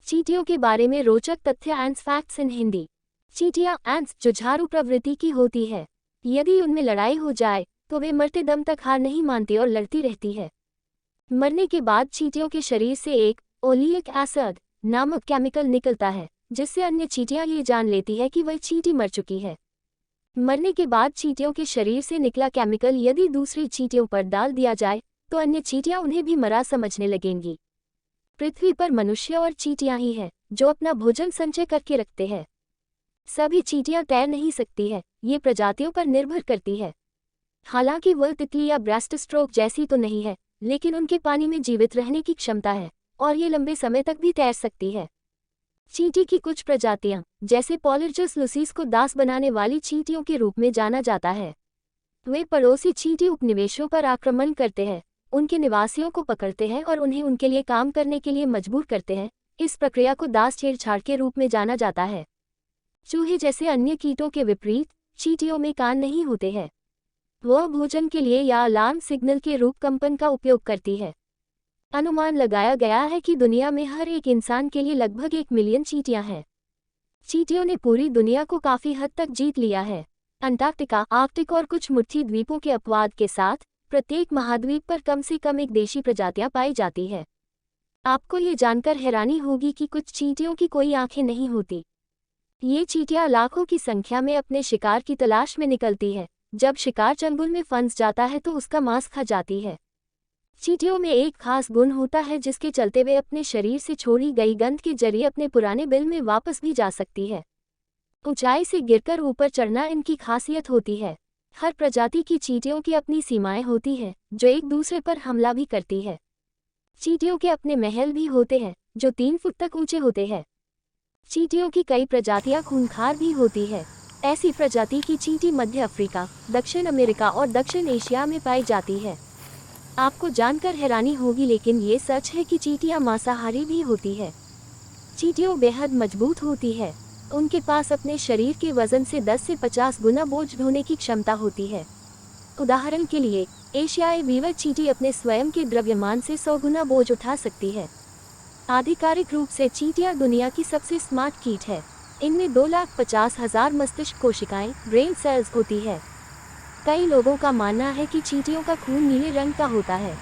चींटियों के बारे में रोचक तथ्य एंड्स फैक्ट्स इन हिंदी। चींटियां एंड्स जुझारू प्रवृत्ति की होती है। यदि उनमें लड़ाई हो जाए तो वे मरते दम तक हार नहीं मानती और लड़ती रहती है। मरने के बाद चींटियों के शरीर से एक ओलिक एसिड नामक केमिकल निकलता है, जिससे अन्य चींटियां ये जान लेती है कि वह चींटी मर चुकी है। मरने के बाद चींटियों के शरीर से निकला केमिकल यदि दूसरी चींटियों पर डाल दिया जाए तो अन्य चींटियां उन्हें भी मरा समझने लगेंगी। पृथ्वी पर मनुष्य और चींटियां ही है जो अपना भोजन संचय करके रखते हैं। सभी चींटियां तैर नहीं सकती है, ये प्रजातियों पर निर्भर करती है। हालांकि वह तितली या ब्रेस्ट स्ट्रोक जैसी तो नहीं है, लेकिन उनके पानी में जीवित रहने की क्षमता है और ये लंबे समय तक भी तैर सकती है। चींटी की कुछ प्रजातियां जैसे पॉलिर्जस लुसीस को दास बनाने वाली चींटियों के रूप में जाना जाता है। वे पड़ोसी चींटी उपनिवेशों पर आक्रमण करते हैं, उनके निवासियों को पकड़ते हैं और उन्हें उनके लिए काम करने के लिए मजबूर करते हैं। इस प्रक्रिया को दास छेड़छाड़ के रूप में जाना जाता है। चूहे जैसे अन्य कीटों के विपरीत चींटियों में कान नहीं होते हैं। वह भोजन के लिए या अलार्म सिग्नल के रूप कंपन का उपयोग करती है। अनुमान लगाया गया है कि दुनिया में हर एक इंसान के लिए लगभग 1 मिलियन चींटियां हैं। चींटियों ने पूरी दुनिया को काफी हद तक जीत लिया है। अंटार्कटिका, आर्कटिक और कुछ मुट्ठी द्वीपों के अपवाद के साथ प्रत्येक महाद्वीप पर कम से कम एक देशी प्रजातियां पाई जाती है। आपको ये जानकर हैरानी होगी कि कुछ चींटियों की कोई आंखें नहीं होती। ये चींटियां लाखों की संख्या में अपने शिकार की तलाश में निकलती है। जब शिकार चंगुल में फंस जाता है तो उसका मांस खा जाती है। चींटियों में एक खास गुण होता है जिसके चलते वे अपने शरीर से छोड़ी गई गंध के जरिए अपने पुराने बिल में वापस भी जा सकती है। ऊंचाई से गिरकर ऊपर चढ़ना इनकी खासियत होती है। हर प्रजाति की चींटियों की अपनी सीमाएं होती हैं, जो एक दूसरे पर हमला भी करती है। चींटियों के अपने महल भी होते हैं जो 3 फुट तक ऊंचे होते हैं। चींटियों की कई प्रजातियां खूंखार भी होती है। ऐसी प्रजाति की चींटी मध्य अफ्रीका, दक्षिण अमेरिका और दक्षिण एशिया में पाई जाती है। आपको जानकर हैरानी होगी, लेकिन ये सच है कि चींटियां मांसाहारी भी होती है। चींटियों बेहद मजबूत होती है। उनके पास अपने शरीर के वजन से 10 से 50 गुना बोझ ढोने की क्षमता होती है। उदाहरण के लिए एशियाई बीवर चींटी अपने स्वयं के द्रव्यमान से 100 गुना बोझ उठा सकती है। आधिकारिक रूप से चींटियां दुनिया की सबसे स्मार्ट कीट है। इनमें 2,50,000 मस्तिष्क कोशिकाएं ब्रेन सेल्स होती है। कई लोगों का मानना है कि चींटियों का खून नीले रंग का होता है,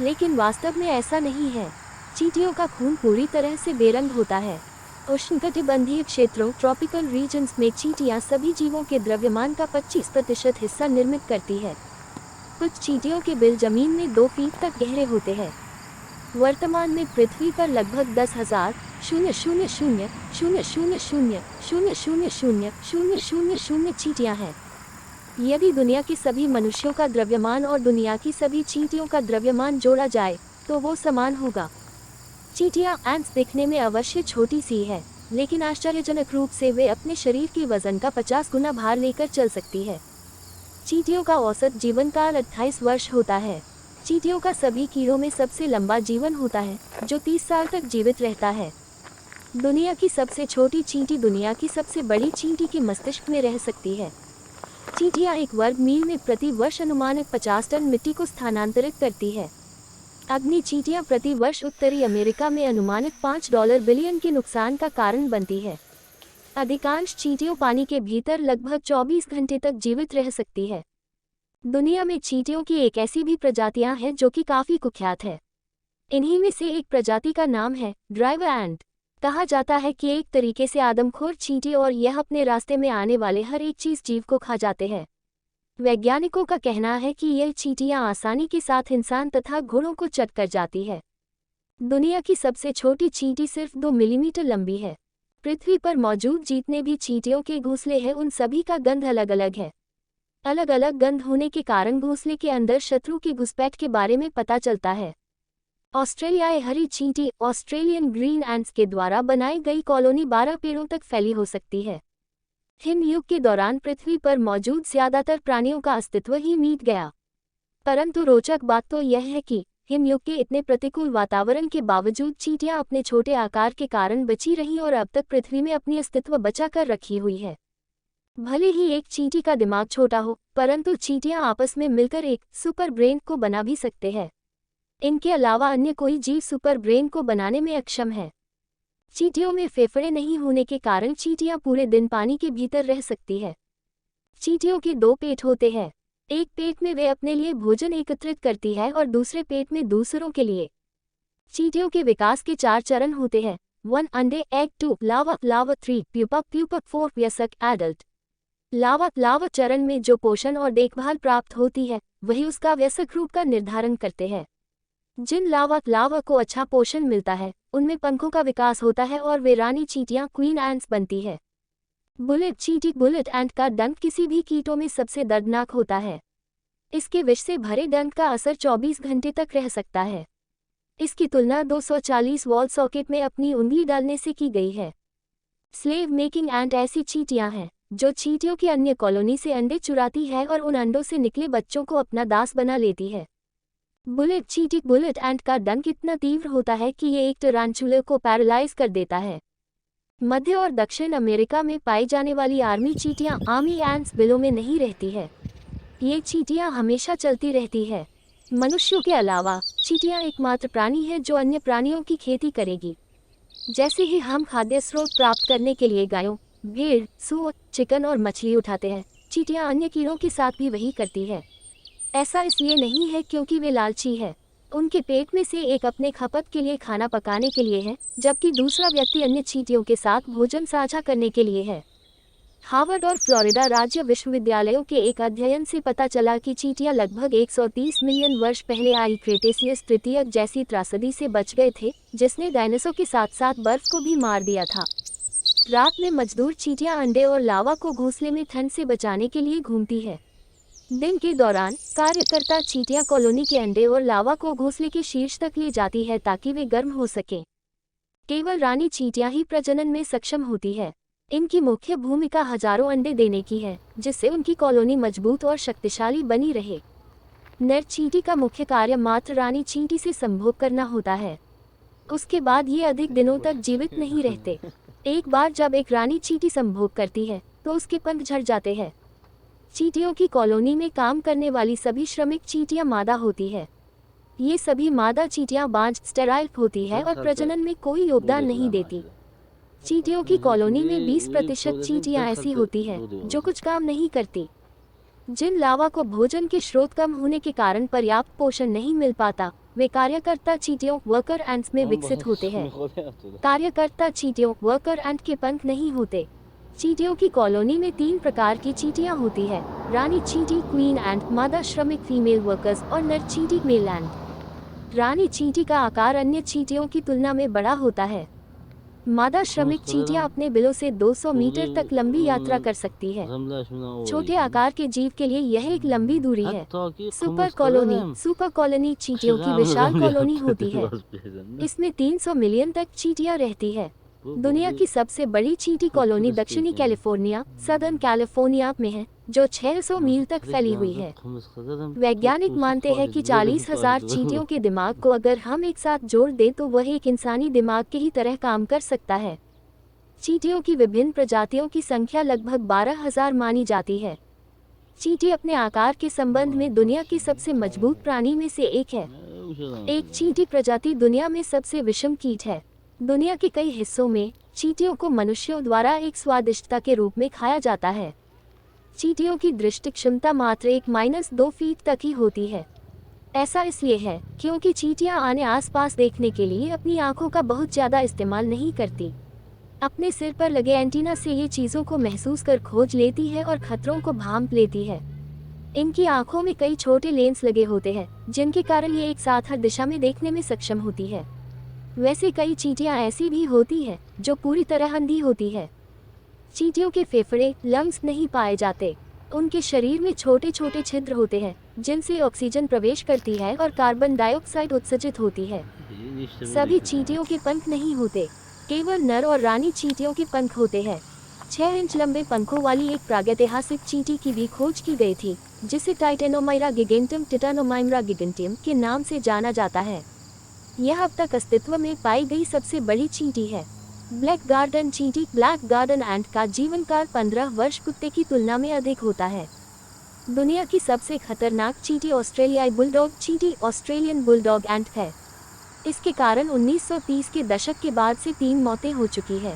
लेकिन वास्तव में ऐसा नहीं है। चींटियों का खून पूरी तरह से बेरंग होता है। उष्णकटिबंधीय क्षेत्रों ट्रॉपिकल रीजन्स में चींटियां सभी जीवों के द्रव्यमान का 25% हिस्सा निर्मित करती है। कुछ चींटियों के बिल जमीन में 2 फीट तक गहरे होते हैं। वर्तमान में पृथ्वी पर लगभग 10,000,000,000,000,000,000 चींटियां हैं। यदि दुनिया के सभी मनुष्यों का द्रव्यमान और दुनिया की सभी चींटियों का द्रव्यमान जोड़ा जाए तो वो समान होगा। चींटियां एंट्स दिखने में अवश्य छोटी सी है, लेकिन आश्चर्यजनक रूप से वे अपने शरीर के वजन का 50 गुना भार लेकर चल सकती है। चींटियों का औसत जीवन काल 28 वर्ष होता है। चींटियों का सभी कीड़ों में सबसे लंबा जीवन होता है, जो 30 साल तक जीवित रहता है। दुनिया की सबसे छोटी चींटी दुनिया की सबसे बड़ी चींटी के मस्तिष्क में रह सकती है। चींटियां 1 वर्ग मील में प्रति वर्ष अनुमानित 50 टन मिट्टी को स्थानांतरित करती है। अग्नि चींटियां प्रति वर्ष उत्तरी अमेरिका में अनुमानित $5 बिलियन के नुकसान का कारण बनती है। अधिकांश चींटियों पानी के भीतर लगभग 24 घंटे तक जीवित रह सकती है। दुनिया में चींटियों की एक ऐसी भी प्रजातियां हैं जो कि काफी कुख्यात है। इन्हीं में से एक प्रजाति का नाम है ड्राइवर एंट। कहा जाता है कि एक तरीके से आदमखोर चींटी और यह अपने रास्ते में आने वाले हर एक चीज जीव को खा जाते हैं। वैज्ञानिकों का कहना है कि यह चींटियां आसानी के साथ इंसान तथा घोड़ों को चट कर जाती है। दुनिया की सबसे छोटी चींटी सिर्फ 2 मिलीमीटर लंबी है। पृथ्वी पर मौजूद जितने भी चींटियों के घोंसले हैं उन सभी का गंध अलग अलग है। अलग अलग गंध होने के कारण घोंसले के अंदर शत्रु की घुसपैठ के बारे में पता चलता है। ऑस्ट्रेलियाई हरी चींटी ऑस्ट्रेलियन ग्रीन एंट्स के द्वारा बनाई गई कॉलोनी 12 पेड़ों तक फैली हो सकती है। हिमयुग के दौरान पृथ्वी पर मौजूद ज्यादातर प्राणियों का अस्तित्व ही मिट गया। परंतु रोचक बात तो यह है कि हिमयुग के इतने प्रतिकूल वातावरण के बावजूद चींटियां अपने छोटे आकार के कारण बची रहीं और अब तक पृथ्वी में अपनी अस्तित्व बचा कर रखी हुई है। भले ही एक चींटी का दिमाग छोटा हो, परंतु चींटियां आपस में मिलकर एक सुपर ब्रेन को बना भी सकते हैं। इनके अलावा अन्य कोई जीव सुपर ब्रेन को बनाने में अक्षम है। चींटियों में फेफड़े नहीं होने के कारण चींटियां पूरे दिन पानी के भीतर रह सकती है। चींटियों के दो पेट होते हैं। एक पेट में वे अपने लिए भोजन एकत्रित करती है और दूसरे पेट में दूसरों के लिए। चींटियों के विकास के 4 चरण होते हैं। 1 अंडे, एग, 2 लावा, लावा 3 प्यूपा, प्यूपा 4 वयस्क एडल्ट। लावा चरण में जो पोषण और देखभाल प्राप्त होती है वही उसका वयस्क रूप का निर्धारण करते हैं। जिन लावा को अच्छा पोषण मिलता है उनमें पंखों का विकास होता है और वे रानी चींटियां क्वीन एंट्स बनती है। बुलेट एंट का डंक किसी भी कीटों में सबसे दर्दनाक होता है। इसके विष से भरे डंक का असर 24 घंटे तक रह सकता है। इसकी तुलना 240 वॉल सॉकेट में अपनी उंगली डालने से की गई है। स्लेव मेकिंग एंट ऐसी चींटियां हैं जो चींटियों की अन्य कॉलोनी से अंडे चुराती है और उन अंडों से निकले बच्चों को अपना दास बना लेती है। बुलेट एंट का डंक इतना तीव्र होता है कि ये एक टारंटुला को पैरालाइज कर देता है। मध्य और दक्षिण अमेरिका में पाई जाने वाली आर्मी चींटियां आर्मी एंट्स बिलों में नहीं रहती है। ये चींटियां हमेशा चलती रहती है। मनुष्यों के अलावा चींटियां एकमात्र प्राणी है जो अन्य प्राणियों की खेती करेगी। जैसे ही हम खाद्य स्रोत प्राप्त करने के लिए गायों, भेड़, सूअर, चिकन और मछली उठाते हैं, चींटियां अन्य कीड़ों के साथ भी वही करती है। ऐसा इसलिए नहीं है क्योंकि वे लालची है। उनके पेट में से एक अपने खपत के लिए खाना पकाने के लिए है, जबकि दूसरा व्यक्ति अन्य चींटियों के साथ भोजन साझा करने के लिए है। हार्वर्ड और फ्लोरिडा राज्य विश्वविद्यालयों के एक अध्ययन से पता चला कि चींटियां लगभग 130 मिलियन वर्ष पहले आई क्रेटेशियस तृतीयक जैसी त्रासदी से बच गए थे, जिसने डायनासोर के साथ साथ बर्फ को भी मार दिया था। रात में मजदूर चींटियां अंडे और लावा को घोंसले में ठंड से बचाने के लिए घूमती है। दिन के दौरान कार्यकर्ता चींटियां कॉलोनी के अंडे और लावा को घोंसले के शीर्ष तक ले जाती है ताकि वे गर्म हो सकें। केवल रानी चींटियां ही प्रजनन में सक्षम होती है। इनकी मुख्य भूमिका हजारों अंडे देने की है, जिससे उनकी कॉलोनी मजबूत और शक्तिशाली बनी रहे। नर चींटी का मुख्य कार्य मात्र रानी चींटी से संभोग करना होता है। उसके बाद ये अधिक दिनों तक जीवित नहीं रहते। एक बार जब एक रानी चींटी संभोग करती है तो उसके पंख झड़ जाते हैं। चींटियों की कॉलोनी में काम करने वाली सभी श्रमिक चींटियां मादा होती है। ये सभी मादा चींटियां बांझ स्टेराइल होती है और प्रजनन में कोई योगदान नहीं देती। चींटियों की कॉलोनी में 20% चींटियां ऐसी होती है जो कुछ काम नहीं करती। जिन लावा को भोजन के स्रोत कम होने के कारण पर्याप्त पोषण नहीं मिल पाता, वे कार्यकर्ता चींटियों वर्कर एंट्स में विकसित होते हैं। कार्यकर्ता चींटियों वर्कर एंट के पंख नहीं होते। चींटियों की कॉलोनी में 3 प्रकार की चींटियां होती है: रानी चींटी क्वीन एंट, मादा श्रमिक फीमेल वर्कर्स और नर चींटी मेल एंट। रानी चींटी का आकार अन्य चींटियों की तुलना में बड़ा होता है। मादा श्रमिक चींटियां अपने बिलों से 200 मीटर तक लंबी यात्रा कर सकती है। छोटे आकार के जीव के लिए यह एक लंबी दूरी है। सुपर कॉलोनी चींटियों की विशाल कॉलोनी होती है। इसमें 300 मिलियन तक चींटियां रहती है। दुनिया की सबसे बड़ी चींटी कॉलोनी दक्षिणी कैलिफोर्निया सदर्न कैलिफोर्निया में है, जो 600 मील तक फैली हुई है। वैज्ञानिक मानते हैं कि 40,000 चींटियों के दिमाग को अगर हम एक साथ जोड़ दें तो वह एक इंसानी दिमाग के ही तरह काम कर सकता है। चींटियों की विभिन्न प्रजातियों की संख्या लगभग 12,000 मानी जाती है। चींटी अपने आकार के संबंध में दुनिया की सबसे मजबूत प्राणी में से एक है। एक चींटी प्रजाति दुनिया में सबसे विषम कीट है। दुनिया के कई हिस्सों में चींटियों को मनुष्यों द्वारा एक स्वादिष्टता के रूप में खाया जाता है। चींटियों की दृष्टि क्षमता मात्र 1-2 फीट तक ही होती है। ऐसा इसलिए है क्योंकि चींटियां आने आसपास देखने के लिए अपनी आंखों का बहुत ज़्यादा इस्तेमाल नहीं करती। अपने सिर पर लगे एंटीना से ये चीज़ों को महसूस कर खोज लेती है और खतरों को भांप लेती है। इनकी आंखों में कई छोटे लेंस लगे होते हैं, जिनके कारण ये एक साथ हर दिशा में देखने में सक्षम होती है। वैसे कई चींटियां ऐसी भी होती है जो पूरी तरह अंधी होती है। चींटियों के फेफड़े लंग्स नहीं पाए जाते। उनके शरीर में छोटे छोटे छिद्र होते हैं जिनसे ऑक्सीजन प्रवेश करती है और कार्बन डाइऑक्साइड उत्सर्जित होती है। सभी चींटियों के पंख नहीं होते, केवल नर और रानी चींटियों के पंख होते हैं। 6 इंच लंबे पंखों वाली एक प्रागैतिहासिक चींटी की भी खोज की गई थी, जिसे टाइटेनोमाइरा गिगेंटियम के नाम से जाना जाता है। यह अब तक अस्तित्व में पाई गई सबसे बड़ी चींटी है। ब्लैक गार्डन एंट का जीवन काल 15 वर्ष कुत्ते की तुलना में अधिक होता है। दुनिया की सबसे खतरनाक चींटी ऑस्ट्रेलियाई बुलडॉग चींटी ऑस्ट्रेलियन बुलडॉग एंट है। इसके कारण 1930 के दशक के बाद से 3 मौतें हो चुकी है।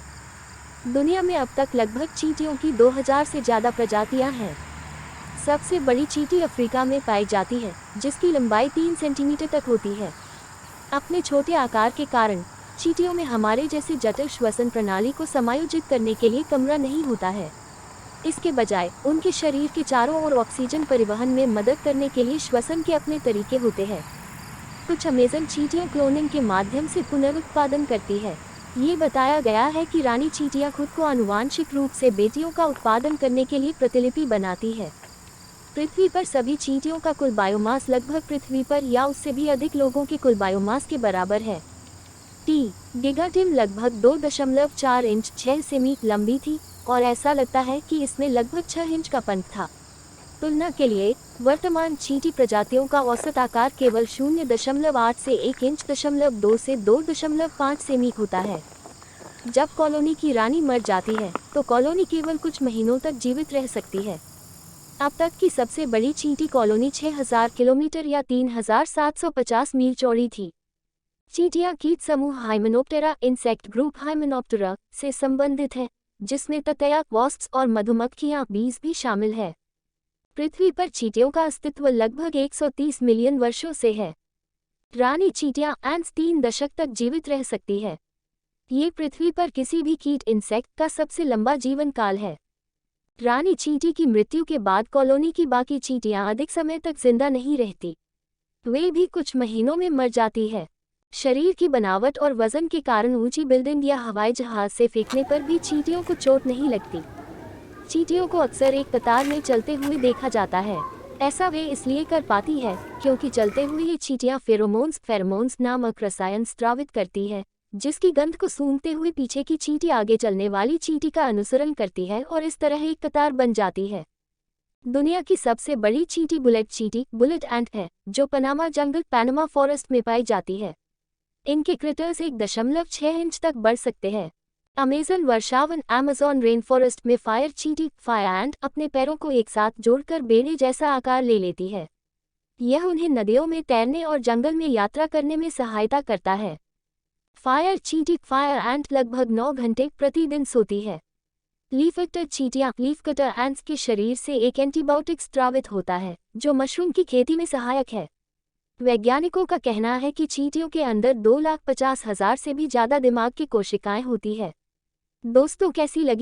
दुनिया में अब तक लगभग चींटियों की 2000 से ज़्यादा प्रजातियां हैं। सबसे बड़ी चींटी अफ्रीका में पाई जाती है, जिसकी लंबाई 3 सेंटीमीटर तक होती है। अपने छोटे आकार के कारण चींटियों में हमारे जैसे जटिल श्वसन प्रणाली को समायोजित करने के लिए कमरा नहीं होता है। इसके बजाय उनके शरीर के चारों ओर ऑक्सीजन परिवहन में मदद करने के लिए श्वसन के अपने तरीके होते हैं। कुछ अमेज़न चींटियां क्लोनिंग के माध्यम से पुनरुत्पादन करती है। ये बताया गया है कि रानी चींटियां खुद को आनुवांशिक रूप से बेटियों का उत्पादन करने के लिए प्रतिलिपि बनाती है। पृथ्वी पर सभी चींटियों का कुल बायोमास लगभग पृथ्वी पर या उससे भी अधिक लोगों के कुल बायोमास के बराबर है। गिगाटिम लगभग 2.4 इंच 6 सेमी लंबी थी और ऐसा लगता है कि इसमें लगभग 6 इंच का पंख था। तुलना के लिए वर्तमान चींटी प्रजातियों का औसत आकार केवल 0.8 से 1 इंच 2 से 2.5 सेमी होता है। जब कॉलोनी की रानी मर जाती है तो कॉलोनी केवल कुछ महीनों तक जीवित रह सकती है। अब तक की सबसे बड़ी चींटी कॉलोनी 6000 किलोमीटर या 3750 मील चौड़ी थी। चींटियां कीट समूह हाइमेनोप्टेरा इंसेक्ट ग्रुप हाइमेनोप्टेरा से संबंधित है, जिसमें ततैया, वॉस्प्स और मधुमक्खियां बीज भी शामिल है। पृथ्वी पर चींटियों का अस्तित्व लगभग 130 मिलियन वर्षों से है। रानी चींटियां एंट्स 3 दशक तक जीवित रह सकती है। ये पृथ्वी पर किसी भी कीट इंसेक्ट का सबसे लंबा जीवन काल है। रानी चींटी की मृत्यु के बाद कॉलोनी की बाकी चींटियां अधिक समय तक जिंदा नहीं रहती। वे भी कुछ महीनों में मर जाती है। शरीर की बनावट और वजन के कारण ऊंची बिल्डिंग या हवाई जहाज से फेंकने पर भी चींटियों को चोट नहीं लगती। चींटियों को अक्सर एक कतार में चलते हुए देखा जाता है। ऐसा वे इसलिए कर पाती है क्योंकि चलते हुए ये चींटियां फेरोमोन्स नामक रसायन स्रावित करती है, जिसकी गंध को सूंघते हुए पीछे की चींटी आगे चलने वाली चींटी का अनुसरण करती है और इस तरह एक कतार बन जाती है। दुनिया की सबसे बड़ी चींटी बुलेट एंट है, जो पनामा जंगल पैनमा फॉरेस्ट में पाई जाती है। इनके क्रिटर्स 1.6 इंच तक बढ़ सकते हैं। अमेज़न वर्षावन अमेज़न रेन फॉरेस्ट में फायर एंट अपने पैरों को एक साथ जोड़कर बेड़े जैसा आकार ले लेती है। यह उन्हें नदियों में तैरने और जंगल में यात्रा करने में सहायता करता है। फायर एंट लगभग 9 घंटे प्रतिदिन सोती है। लीफ कटर एंट्स के शरीर से एक एंटीबायोटिक स्रावित होता है, जो मशरूम की खेती में सहायक है। वैज्ञानिकों का कहना है कि चींटियों के अंदर 2,50,000 से भी ज़्यादा दिमाग की कोशिकाएं होती है। दोस्तों, कैसी लगी